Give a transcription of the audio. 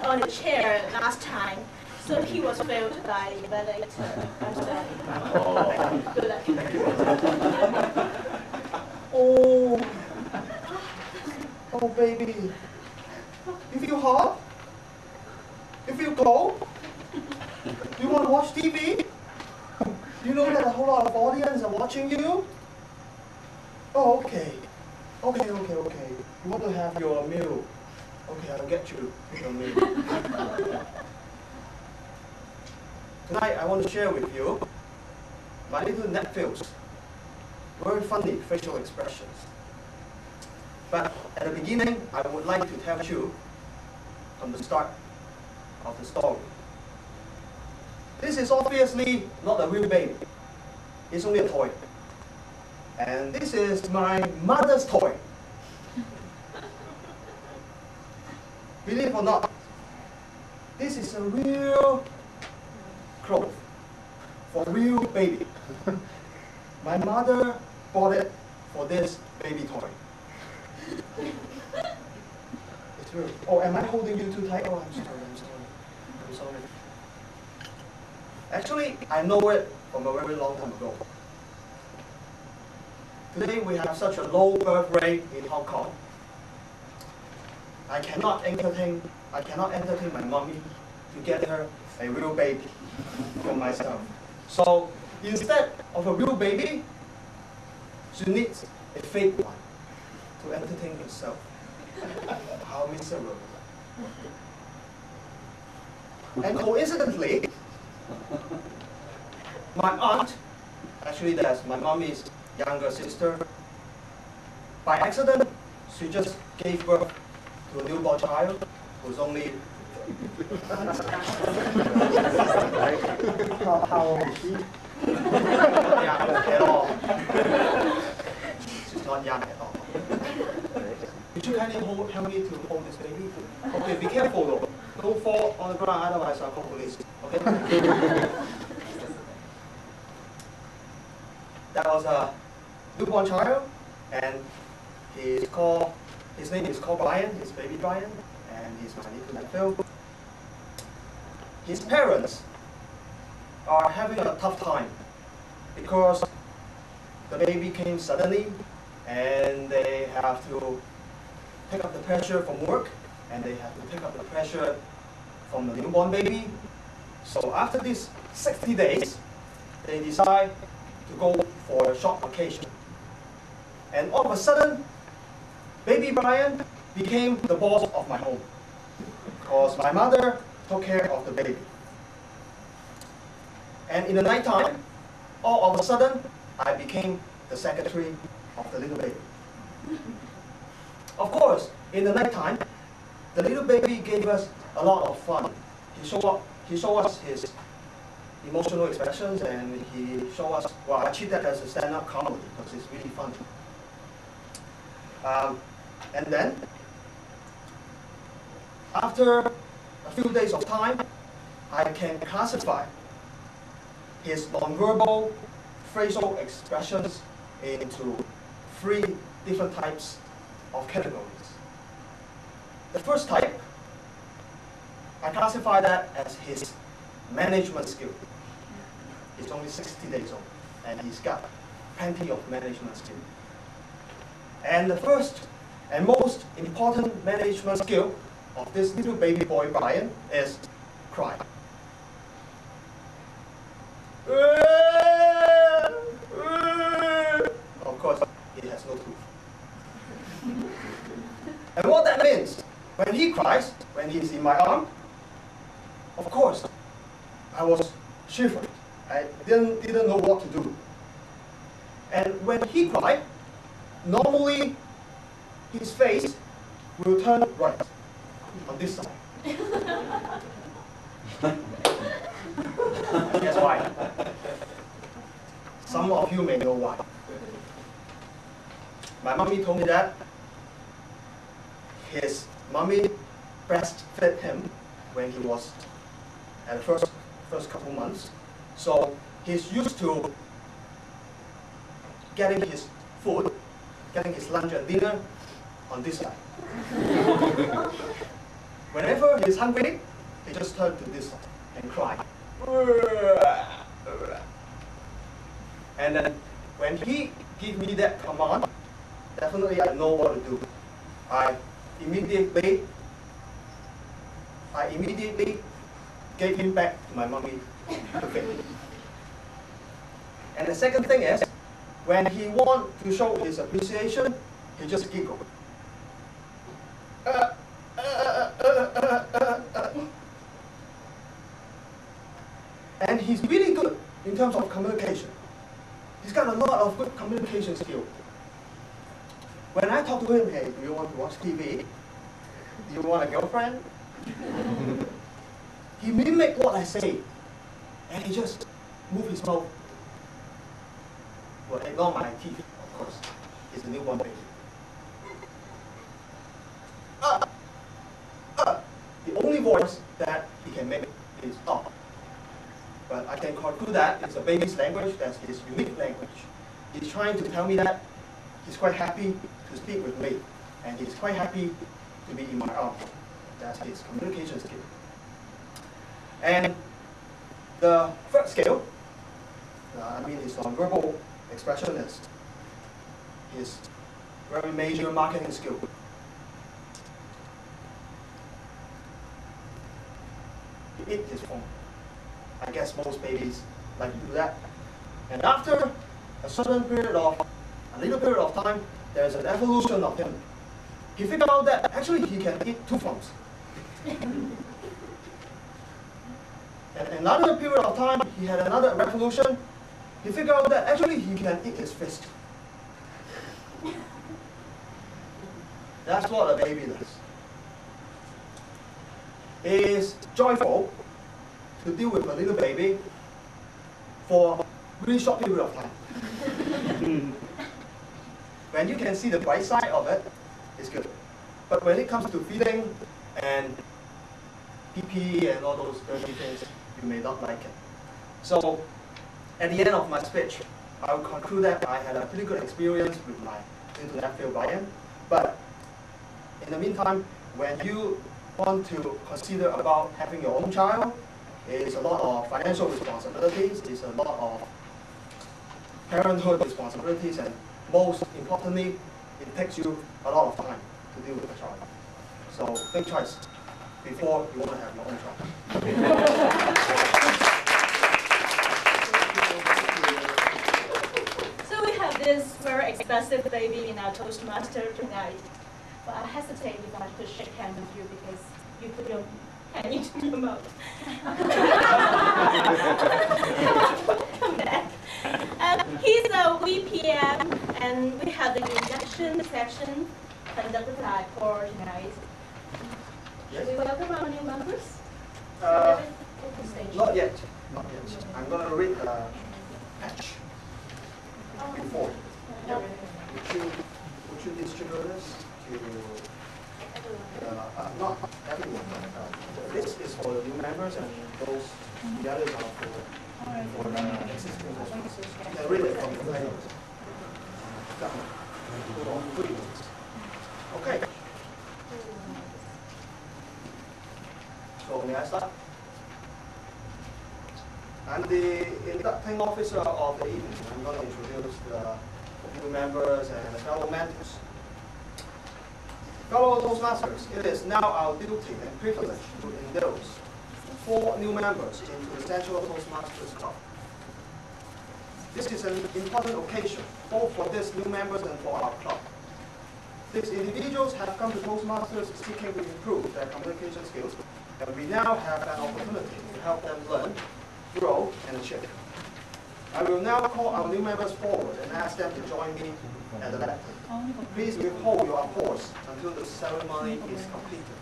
on the chair last time, so he was failed by the evaluator. I'm sorry. Good luck. Oh, oh baby, you feel hot? You feel cold? Do you want to watch TV? Do you know that a whole lot of audience are watching you? Oh, okay. Okay. You want to have your meal? Okay, I'll get you your meal. Tonight, I want to share with you my little nephew's very funny facial expressions. But at the beginning, I would like to tell you from the start of the story. This is obviously not a real baby. It's only a toy. And this is my mother's toy. Believe it or not, this is a real clothes for a real baby. My mother bought it for this baby toy. It's real. Oh, am I holding you too tight? Oh, I'm sorry. Actually, I know it from a very long time ago. Today we have such a low birth rate in Hong Kong. I cannot entertain my mommy to get her a real baby for myself. So instead of a real baby, she needs a fake one to entertain herself. How miserable. And coincidentally, my aunt, actually that's my mommy's younger sister, by accident, she just gave birth to a newborn child who's only how old is she? Not young at all. She's not young at all. Could you kindly help me to hold this baby? Okay, be careful though. Don't fall on the ground, otherwise I'll call police. Okay? That was a newborn child, and his name is called Brian, his baby Brian, and he's my little nephew. His parents are having a tough time because the baby came suddenly, and they have to pick up the pressure from work, and they have to pick up the pressure from the newborn baby. So after these 60 days, they decide to go for a short vacation. And all of a sudden, baby Brian became the boss of my home, because my mother took care of the baby. And in the night time, all of a sudden, I became the secretary of the little baby. Of course, in the night time, the little baby gave us a lot of fun. He showed us his emotional expressions, and he showed us, well, I treat that as a stand-up comedy because it's really funny. And then, after a few days of time, I can classify his nonverbal facial expressions into 3 different types of categories. The first type, I classify that as his management skill. He's only 60 days old, and he's got plenty of management skill. And the first and most important management skill of this little baby boy Brian is cry. Of course, he has no tooth. And what that means, when he cries, when he's in my arm, of course, I was shivering. I didn't know what to do. And when he cried, normally his face will turn right on this side. Guess why? Some of you may know why. My mommy told me that his mommy breastfed him when he was at the first couple months. So he's used to getting his food, getting his lunch and dinner on this side. Whenever he's hungry, he just turns to this and cry. And then when he gives me that command, definitely I know what to do. I immediately gave him back to my mommy to feed. And the second thing is, when he wants to show his appreciation, he just giggles. And he's really good in terms of communication. He's got a lot of good communication skills. When I talk to him, hey, do you want to watch TV? Do you want a girlfriend? He mimics what I say, and he just moves his mouth. Well, ignore my teeth, of course. He's a newborn baby. The only voice that he can make is up. But I can conclude that it's a baby's language, that's his unique language. He's trying to tell me that he's quite happy to speak with me, and he's quite happy to be in my arms. That's his communication skill. And the third skill, his nonverbal expression is his very major marketing skill. He eats his phone. I guess most babies like to do that. And after a little period of time, there's an evolution of him. He figured out that actually he can eat 2 phones. And another period of time, he had another revolution. He figured out that actually he can eat his fist. That's what a baby does. It is joyful to deal with a little baby for a really short period of time. When you can see the bright side of it, it's good. But when it comes to feeding and pee and all those dirty things, you may not like it. So, at the end of my speech, I will conclude that I had a pretty good experience with my little nephew Brian. But in the meantime, when you want to consider about having your own child, it's a lot of financial responsibilities, it's a lot of parenthood responsibilities, and most importantly, it takes you a lot of time to deal with a child. So think twice before you want to have your own child. So we have this very expensive baby in our Toastmaster tonight. But I hesitate if I could shake hands with you because you put your hand into your mouth. Come back. He's a VPM, and we have the induction section conducted by Paul tonight. Should we welcome our new members? Not yet. Not yet. I'm going to read the patch before. Would you distribute this to not everyone? This is for the new members, and the others are for the existing members. You can read it from the title. Okay. So may I start? I'm the inducting officer of the evening. I'm going to introduce the new members and the fellow mentors. Fellow Toastmasters, it is now our duty and privilege to endorse 4 new members into the Central Toastmasters Club. This is an important occasion, both for these new members and for our club. These individuals have come to Toastmasters seeking to improve their communication skills, and we now have an opportunity to help them learn, grow, and achieve. I will now call our new members forward and ask them to join me at the lectern. Please withhold your applause until the ceremony is completed.